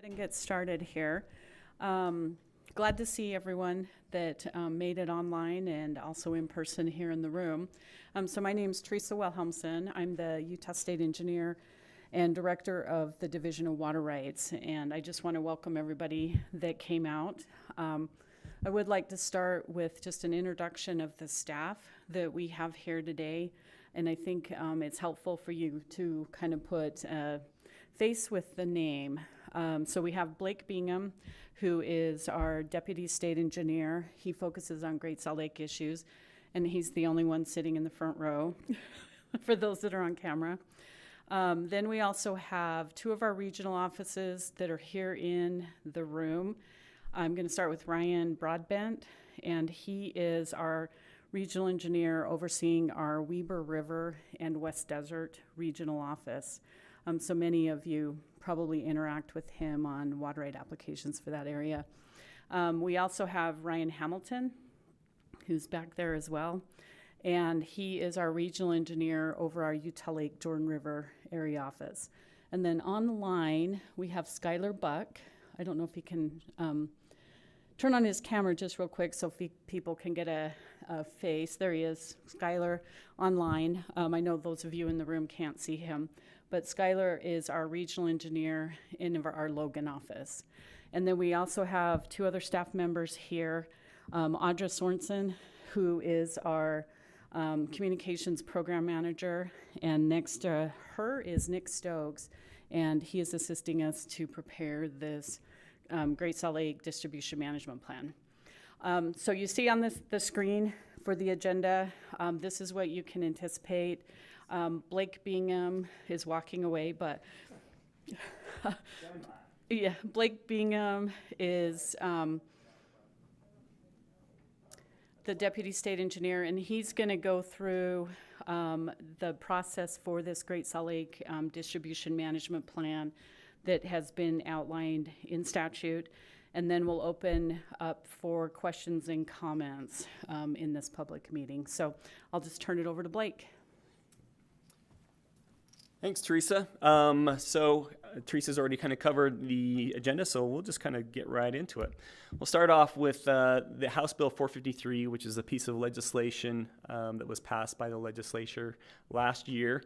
And get started here. Glad to see everyone that made it online and also in person here in the room. So my name is Teresa Wilhelmsen. I'm the Utah State Engineer and Director of the Division of Water Rights, and I just want to welcome everybody that came out. I would like to start with just an introduction of the staff that we have here today, and I think it's helpful for you to kind of put a face with the name. So we have Blake Bingham, who is our Deputy State Engineer. He focuses on Great Salt Lake issues, and he's the only one sitting in the front row for those that are on camera. Then we also have two of our regional offices that are here in the room. I'm going to start with Ryan Broadbent, and he is our regional engineer overseeing our Weber River and West Desert regional office. So many of you probably interact with him on water right applications for that area. We also have Ryan Hamilton, who's back there as well, and he is our regional engineer over our Utah Lake Jordan River area office. And then on the line, we have Skylar Buck. I don't know if he can turn on his camera just real quick so people can get a face. There he is, Skylar online. I know those of you in the room can't see him, but Skylar is our regional engineer in our Logan office. And then we also have two other staff members here, Audra Sorensen, who is our communications program manager, and next to her is Nick Stokes, and he is assisting us to prepare this Great Salt Lake Distribution Management Plan. So you see on the screen for the agenda, this is what you can anticipate. Blake Bingham is walking away, but yeah, Blake Bingham is the Deputy State Engineer, and he's going to go through the process for this Great Salt Lake Distribution Management Plan that has been outlined in statute, and then we'll open up for questions and comments in this public meeting. So I'll just turn it over to Blake. Thanks, Teresa. Teresa's already kind of covered the agenda, so we'll just kind of get right into it. We'll start off with the House Bill 453, which is a piece of legislation that was passed by the legislature last year.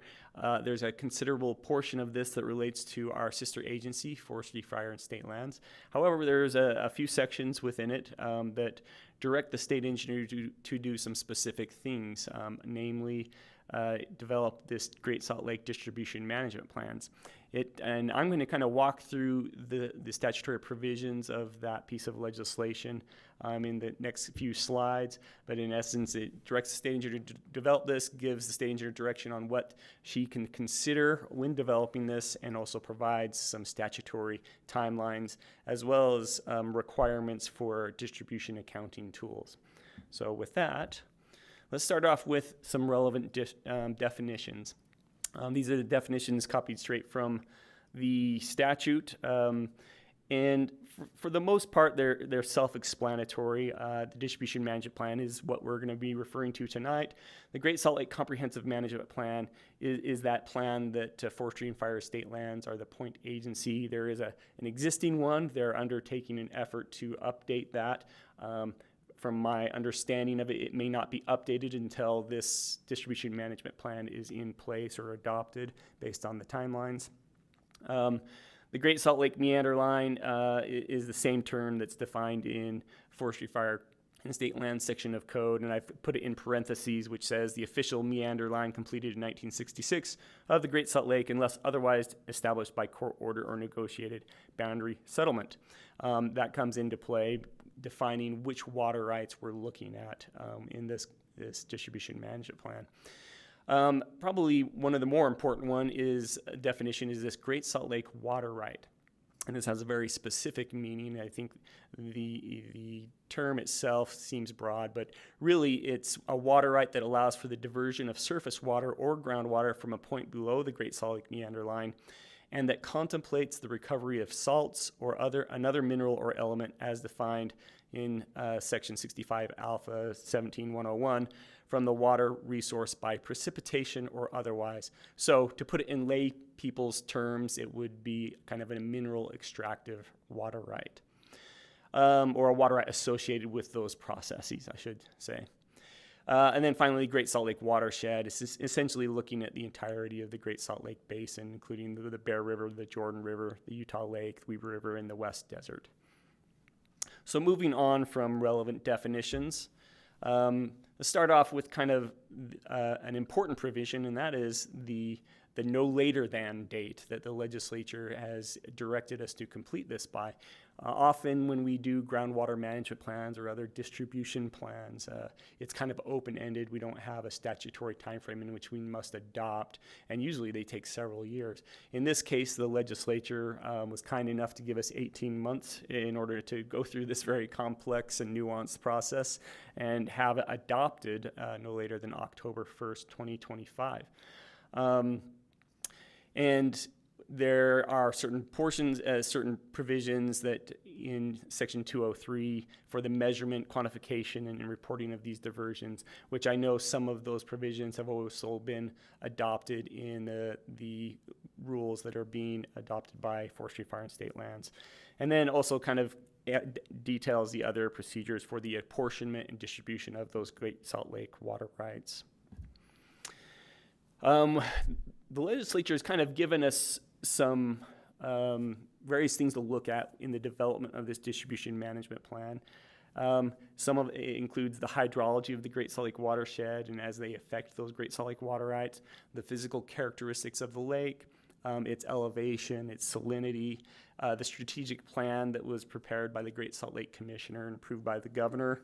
There's a considerable portion of this that relates to our sister agency, Forestry, Fire, and State Lands. However, there's a few sections within it that direct the state engineer to do some specific things, namely develop this Great Salt Lake Distribution Management Plans. And I'm going to kind of walk through the statutory provisions of that piece of legislation in the next few slides. But in essence, it directs the state engineer to develop this, gives the state engineer direction on what she can consider when developing this, and also provides some statutory timelines as well as requirements for distribution accounting tools. So with that, let's start off with some relevant definitions. These are the definitions copied straight from the statute, and for the most part, they're self-explanatory. The Distribution Management Plan is what we're going to be referring to tonight. The Great Salt Lake Comprehensive Management Plan is that plan that Forestry and Fire State Lands are the point agency. There is an existing one. They're undertaking an effort to update that. From my understanding of it, it may not be updated until this distribution management plan is in place or adopted based on the timelines. The Great Salt Lake Meander Line is the same term that's defined in Forestry, Fire, and State Land section of code, and I've put it in parentheses, which says the official meander line completed in 1966 of the Great Salt Lake unless otherwise established by court order or negotiated boundary settlement. That comes into play defining which water rights we're looking at in this distribution management plan. Probably one of the more important definition is this Great Salt Lake water right. And this has a very specific meaning. I think the term itself seems broad, but really it's a water right that allows for the diversion of surface water or groundwater from a point below the Great Salt Lake Meander line and that contemplates the recovery of salts or another mineral or element as defined in Section 65 Alpha 17101 from the water resource by precipitation or otherwise. So to put it in lay people's terms, it would be kind of a mineral extractive water right, or a water right associated with those processes, I should say. And then finally, Great Salt Lake watershed is essentially looking at the entirety of the Great Salt Lake Basin, including the Bear River, the Jordan River, the Utah Lake, the Weber River, and the West Desert. So moving on from relevant definitions, let's start off with kind of an important provision, and that is the no later than date that the legislature has directed us to complete this by. Often when we do groundwater management plans or other distribution plans, it's kind of open-ended. We don't have a statutory time frame in which we must adopt, and usually they take several years. In this case, the legislature was kind enough to give us 18 months in order to go through this very complex and nuanced process and have it adopted no later than October 1st, 2025. And there are certain provisions that in Section 203 for the measurement, quantification, and reporting of these diversions, which I know some of those provisions have also been adopted in the rules that are being adopted by Forestry, Fire, and State Lands. And then also kind of details the other procedures for the apportionment and distribution of those Great Salt Lake water rights. The legislature has kind of given us some various things to look at in the development of this distribution management plan. Some of it includes the hydrology of the Great Salt Lake watershed and as they affect those Great Salt Lake water rights, the physical characteristics of the lake, its elevation, its salinity, the strategic plan that was prepared by the Great Salt Lake Commissioner and approved by the governor.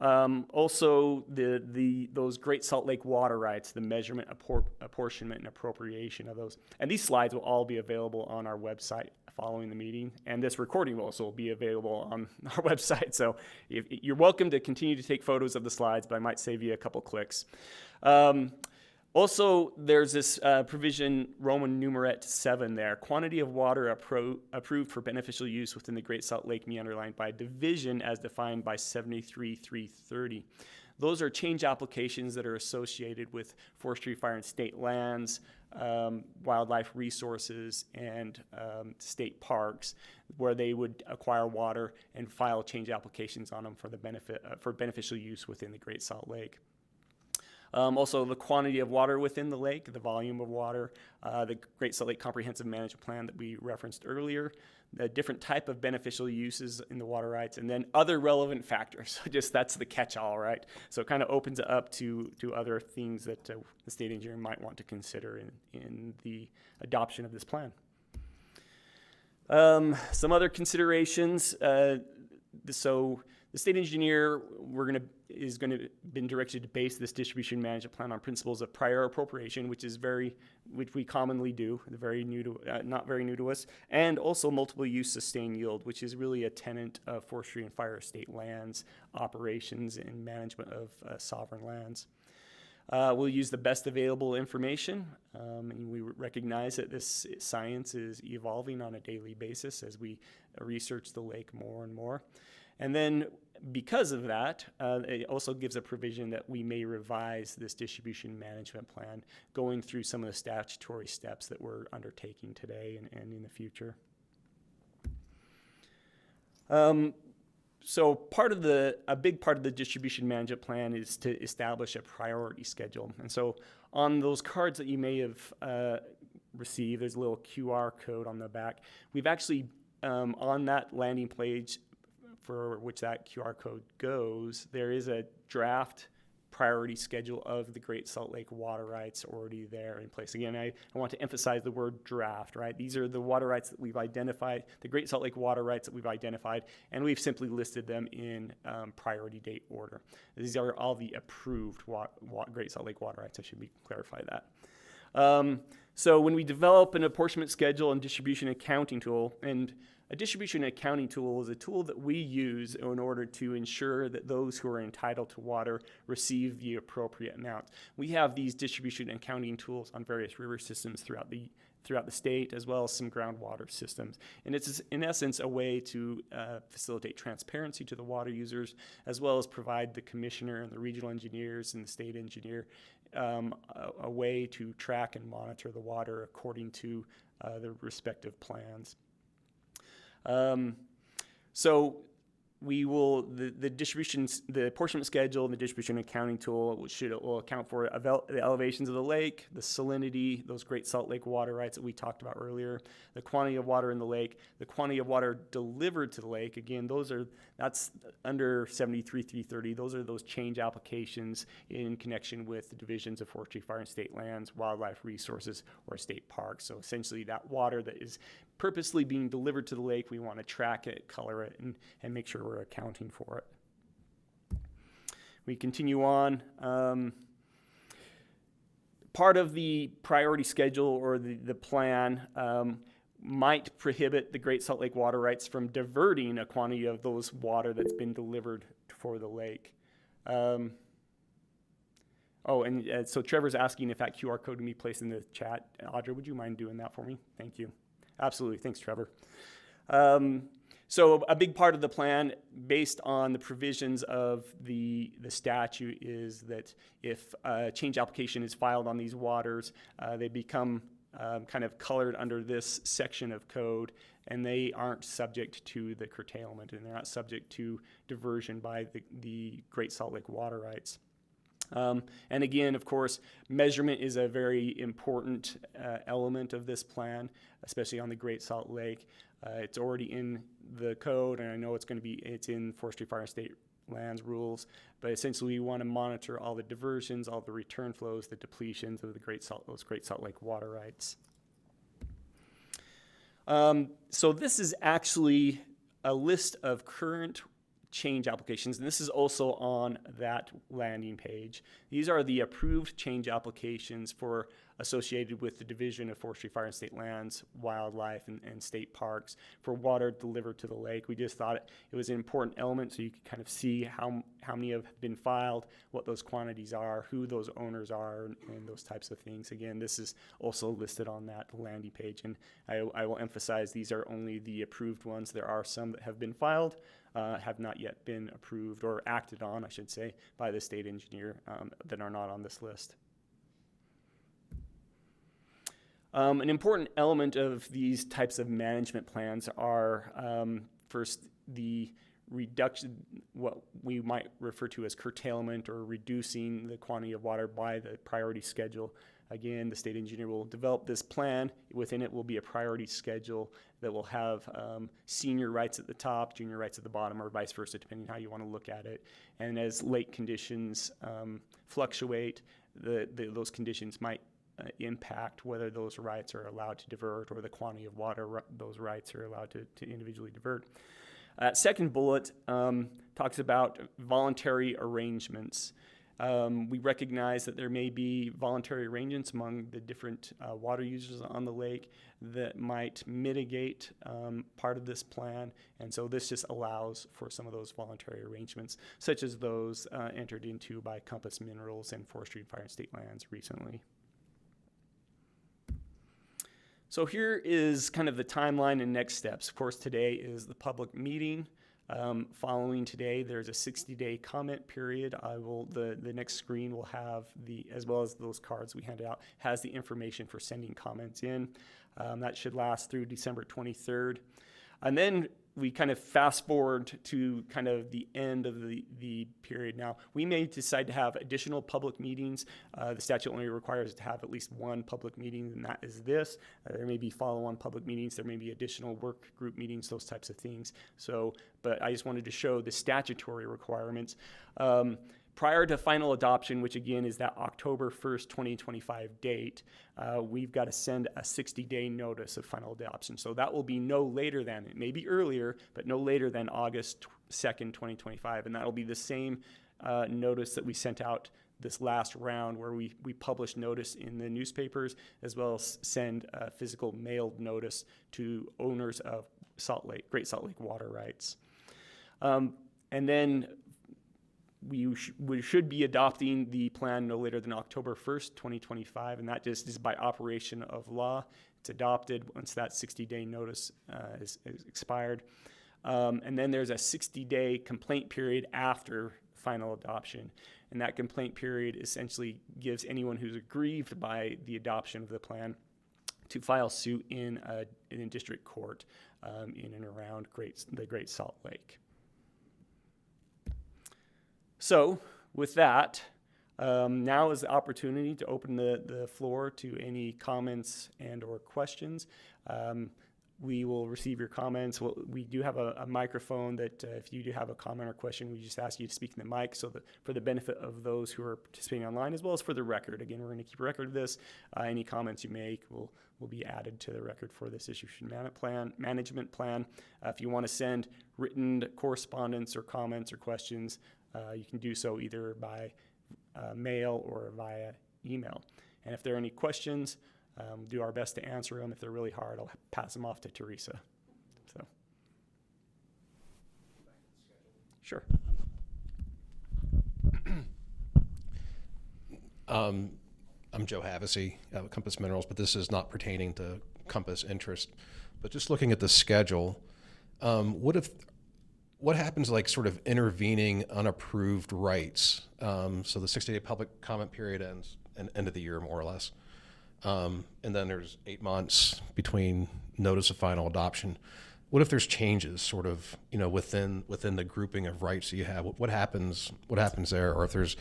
Also, those Great Salt Lake water rights, the measurement, apportionment, and appropriation of those. And these slides will all be available on our website following the meeting. And this recording will also be available on our website. So you're welcome to continue to take photos of the slides, but I might save you a couple clicks. Also, there's this provision, Roman numeret 7 there, quantity of water approved for beneficial use within the Great Salt Lake me underlined by division as defined by 73.330. Those are change applications that are associated with forestry, fire, and state lands, wildlife resources, and state parks, where they would acquire water and file change applications on them for the for beneficial use within the Great Salt Lake. Also, the quantity of water within the lake, the volume of water, the Great Salt Lake Comprehensive Management Plan that we referenced earlier, the different type of beneficial uses in the water rights, and then other relevant factors. So just that's the catch-all, right? So it kind of opens it up to other things that the state engineer might want to consider in the adoption of this plan. Some other considerations. So the state engineer is going to been directed to base this distribution management plan on principles of prior appropriation, which we commonly do, very new to not very new to us, and also multiple use sustained yield, which is really a tenet of forestry and fire estate lands operations and management of sovereign lands. We'll use the best available information, and we recognize that this science is evolving on a daily basis as we research the lake more and more. And then because of that, it also gives a provision that we may revise this distribution management plan, going through some of the statutory steps that we're undertaking today and in the future. So a big part of the distribution management plan is to establish a priority schedule. And so on those cards that you may have received, there's a little QR code on the back. We've actually, on that landing page for which that QR code goes, there is a draft priority schedule of the Great Salt Lake water rights already there in place. Again, I want to emphasize the word draft, right? These are the water rights that we've identified, the Great Salt Lake water rights that we've identified, and we've simply listed them in priority date order. These are all the approved Great Salt Lake water rights. I should clarify that. So when we develop an apportionment schedule and distribution accounting tool, and a distribution accounting tool is a tool that we use in order to ensure that those who are entitled to water receive the appropriate amount. We have these distribution accounting tools on various river systems throughout throughout the state, as well as some groundwater systems. And it's, in essence, a way to facilitate transparency to the water users, as well as provide the commissioner and the regional engineers and the state engineer a way to track and monitor the water according to the respective plans. So we will, the distributions, the apportionment schedule and the distribution accounting tool will account for the elevations of the lake, the salinity, those Great Salt Lake water rights that we talked about earlier, the quantity of water in the lake, the quantity of water delivered to the lake. Again, that's under 73-330. Those are those change applications in connection with the divisions of forestry, fire, and state lands, wildlife resources, or state parks. So essentially that water that is purposely being delivered to the lake, we want to track it, color it, and make sure we're accounting for it. We continue on. Part of the priority schedule or the plan might prohibit the Great Salt Lake water rights from diverting a quantity of those water that's been delivered for the lake. So Trevor's asking if that QR code can be placed in the chat. Audra, would you mind doing that for me? Thank you. Absolutely. Thanks, Trevor. So a big part of the plan, based on the provisions of the statute, is that if a change application is filed on these waters, they become kind of colored under this section of code, and they aren't subject to the curtailment, and they're not subject to diversion by the Great Salt Lake water rights. And again, of course, measurement is a very important element of this plan, especially on the Great Salt Lake. It's already in the code, and I know it's in Forestry, Fire, and State Lands rules, but essentially we want to monitor all the diversions, all the return flows, the depletions of those Great Salt Lake water rights. So this is actually a list of current change applications, and this is also on that landing page. These are the approved change applications associated with the Division of Forestry, Fire, and State Lands, Wildlife, and State Parks for water delivered to the lake. We just thought it was an important element so you could kind of see how many have been filed, what those quantities are, who those owners are, and those types of things. Again, this is also listed on that landing page, and I will emphasize these are only the approved ones. There are some that have been filed, have not yet been approved or acted on, I should say, by the state engineer that are not on this list. An important element of these types of management plans are first the reduction, what we might refer to as curtailment or reducing the quantity of water by the priority schedule. Again, the state engineer will develop this plan. Within it will be a priority schedule that will have senior rights at the top, junior rights at the bottom, or vice versa, depending on how you want to look at it. And as lake conditions fluctuate, those conditions might impact whether those rights are allowed to divert or the quantity of water those rights are allowed to individually divert. Second bullet talks about voluntary arrangements. We recognize that there may be voluntary arrangements among the different water users on the lake that might mitigate part of this plan, and so this just allows for some of those voluntary arrangements, such as those entered into by Compass Minerals and Forestry, Fire, and State Lands recently. So here is kind of the timeline and next steps. Of course, today is the public meeting. Following today, there's a 60-day comment period. The next screen will have as well as those cards we handed out, has the information for sending comments in. That should last through December 23rd. And then we kind of fast forward to kind of the end of the period. Now, we may decide to have additional public meetings. The statute only requires to have at least one public meeting, and that is this. There may be follow-on public meetings. There may be additional work group meetings, those types of things. But I just wanted to show the statutory requirements. Prior to final adoption, which again is that October 1st, 2025 date, we've got to send a 60-day notice of final adoption. So that will be no later than, it may be earlier, but no later than August 2nd, 2025. And that'll be the same notice that we sent out this last round, where we published notice in the newspapers, as well as send a physical mailed notice to owners of Great Salt Lake water rights. And then we should be adopting the plan no later than October 1st, 2025, and that just is by operation of law. It's adopted once that 60-day notice is expired. And then there's a 60-day complaint period after final adoption. And that complaint period essentially gives anyone who's aggrieved by the adoption of the plan to file suit in a district court in and around the Great Salt Lake. So with that, now is the opportunity to open the floor to any comments and or questions. We will receive your comments. We do have a microphone that if you do have a comment or question, we just ask you to speak in the mic so that for the benefit of those who are participating online as well as for the record. Again, we're going to keep a record of this. Any comments you make will be added to the record for this distribution management plan. If you want to send written correspondence or comments or questions, you can do so either by mail or via email. And if there are any questions, do our best to answer them. If they're really hard, I'll pass them off to Teresa. So, sure. I'm Joe Havasey of Compass Minerals, but this is not pertaining to Compass interest. But just looking at the schedule, what happens like sort of intervening unapproved rights? So the 60-day public comment period ends at end of the year, more or less. And then there's 8 months between notice of final adoption. What if there's changes sort of, within the grouping of rights that you have? What happens there? Or if there's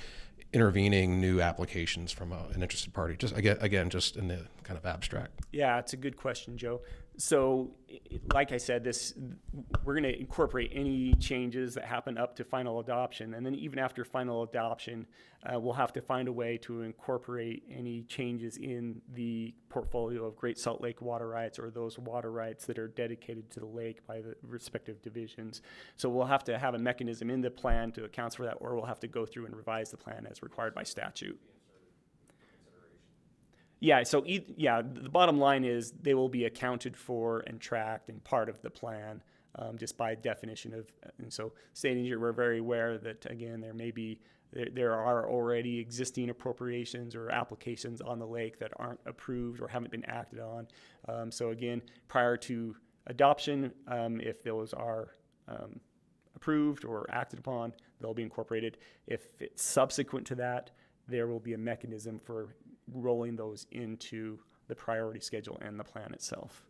intervening new applications from an interested party? Just again, just in the kind of abstract. Yeah, it's a good question, Joe. So, like I said, we're going to incorporate any changes that happen up to final adoption, and then even after final adoption, we'll have to find a way to incorporate any changes in the portfolio of Great Salt Lake water rights or those water rights that are dedicated to the lake by the respective divisions. So we'll have to have a mechanism in the plan to account for that, or we'll have to go through and revise the plan as required by statute. Yeah, so the bottom line is they will be accounted for and tracked and part of the plan, just by definition of. And so, state engineer, we're very aware that again there are already existing appropriations or applications on the lake that aren't approved or haven't been acted on. So again, prior to adoption, if those are approved or acted upon, they'll be incorporated. If it's subsequent to that, there will be a mechanism for rolling those into the priority schedule and the plan itself.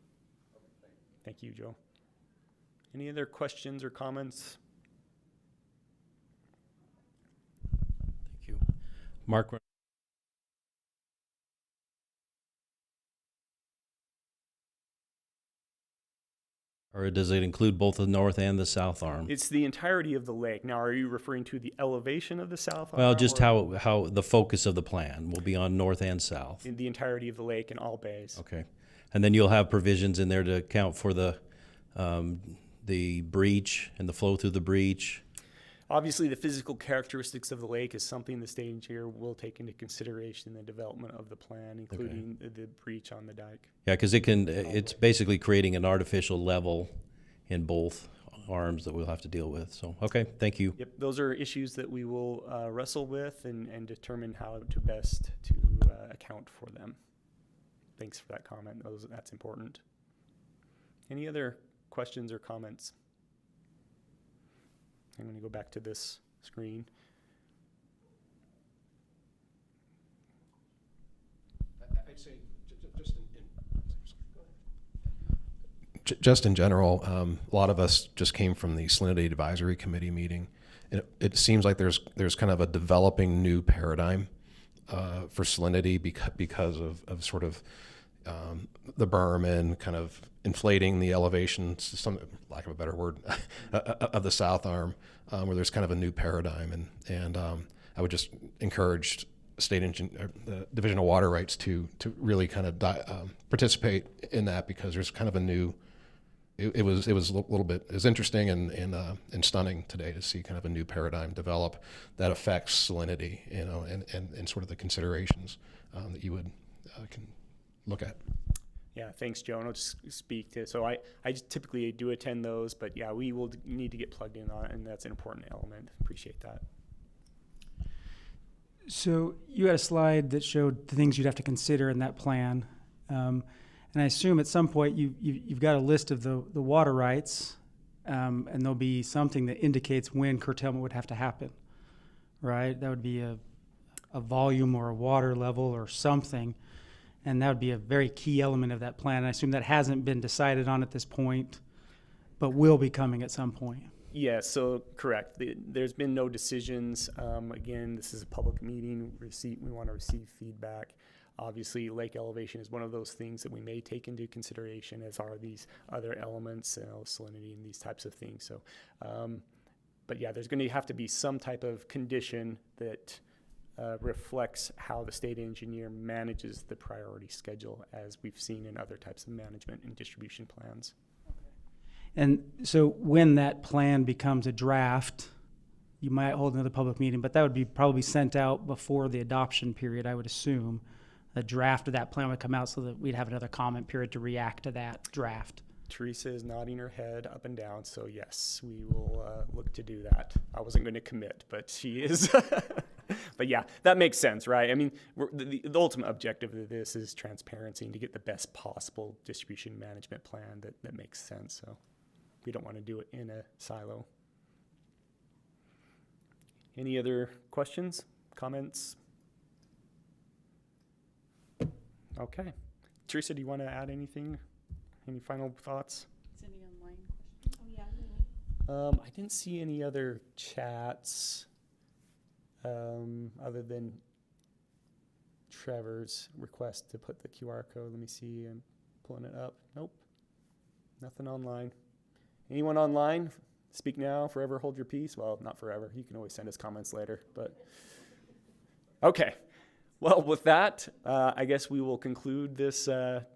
Thank you, Joe. Any other questions or comments? Thank you. Mark. Or does it include both the north and the south arm? It's the entirety of the lake. Now, are you referring to the elevation of the south arm? Well, just how the focus of the plan will be on north and south. In the entirety of the lake and all bays. Okay. And then you'll have provisions in there to account for the breach and the flow through the breach. Obviously, the physical characteristics of the lake is something the state engineer will take into consideration in the development of the plan, including the breach on the dike. Yeah, because it's basically creating an artificial level in both arms that we'll have to deal with. So, okay, thank you. Yep, those are issues that we will wrestle with and determine how to best to account for them. Thanks for that comment. That's important. Any other questions or comments? I'm going to go back to this screen. I'd say just in general, a lot of us just came from the Salinity Advisory Committee meeting. And it seems like there's kind of a developing new paradigm for salinity because of sort of the berm and kind of inflating the elevation, some lack of a better word, of the south arm, where there's kind of a new paradigm, and I would just encourage the Division of Water Rights to really kind of participate in that, because there's kind of a new. It was a little bit interesting and stunning today to see kind of a new paradigm develop that affects salinity, and sort of the considerations that you would can look at. Yeah, thanks, Joe. And I'll just speak to. So I typically do attend those, but yeah, we will need to get plugged in on it, and that's an important element. Appreciate that. So you had a slide that showed the things you'd have to consider in that plan. And I assume at some point you've got a list of the water rights, and there'll be something that indicates when curtailment would have to happen, right? That would be a volume or a water level or something, and that would be a very key element of that plan. And I assume that hasn't been decided on at this point, but will be coming at some point. Yeah, so correct. There's been no decisions. Again, this is a public meeting. We want to receive feedback. Obviously, lake elevation is one of those things that we may take into consideration, as are these other elements, salinity and these types of things. So, but yeah, there's going to have to be some type of condition that reflects how the state engineer manages the priority schedule, as we've seen in other types of management and distribution plans. And so when that plan becomes a draft, you might hold another public meeting, but that would be probably sent out before the adoption period, I would assume. A draft of that plan would come out so that we'd have another comment period to react to that draft. Teresa is nodding her head up and down, so yes, we will look to do that. I wasn't going to commit, but she is. But yeah, that makes sense, right? I mean, the ultimate objective of this is transparency and to get the best possible distribution management plan that makes sense. So we don't want to do it in a silo. Any other questions, comments? Okay. Teresa, do you want to add anything? Any final thoughts? Is any online questions? Oh, yeah. I didn't see any other chats other than Trevor's request to put the QR code. Let me see. I'm pulling it up. Nope. Nothing online. Anyone online? Speak now, forever hold your peace. Well, not forever. You can always send us comments later. But okay. Well, with that, I guess we will conclude this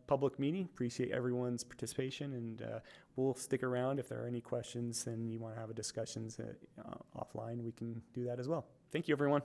public meeting. Appreciate everyone's participation, and we'll stick around. If there are any questions and you want to have a discussions offline, we can do that as well. Thank you, everyone.